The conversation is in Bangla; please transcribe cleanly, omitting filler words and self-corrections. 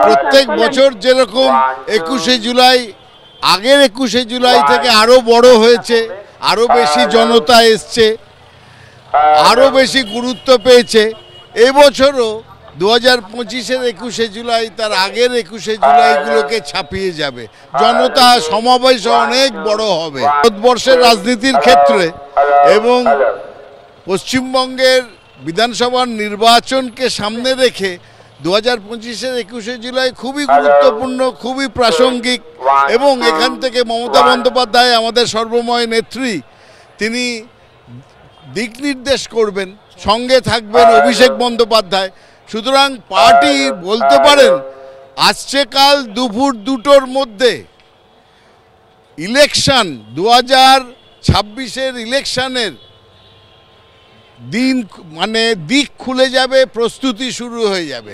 প্রত্যেক বছর যেরকম 21শে জুলাই আগের 21শে জুলাই থেকে আরো বড় হয়েছে, আরো বেশি জনতা এসছে, আরো বেশি গুরুত্ব পেয়েছে, এবছরও 2025-এর 21শে জুলাই তার আগের 21শে জুলাইগুলোকে ছাপিয়ে যাবে। জনতা সমাবেশ অনেক বড় হবে। ভারতবর্ষের রাজনীতির ক্ষেত্রে এবং পশ্চিমবঙ্গের বিধানসভার নির্বাচনকে সামনে রেখে 2025-এর 21শে জুলাই খুবই গুরুত্বপূর্ণ, খুবই প্রাসঙ্গিক। এবং এখান থেকে মমতা বন্দ্যোপাধ্যায় আমাদের সর্বময় নেত্রী, তিনি দিক নির্দেশ করবেন, সঙ্গে থাকবেন অভিষেক বন্দ্যোপাধ্যায়। সুতরাং পার্টি বলতে পারেন আসছে কাল দুপুর 2টোর মধ্যে ইলেকশন 2026-এর ইলেকশনের দিন, মানে দিক খুলে যাবে, প্রস্তুতি শুরু হয়ে যাবে।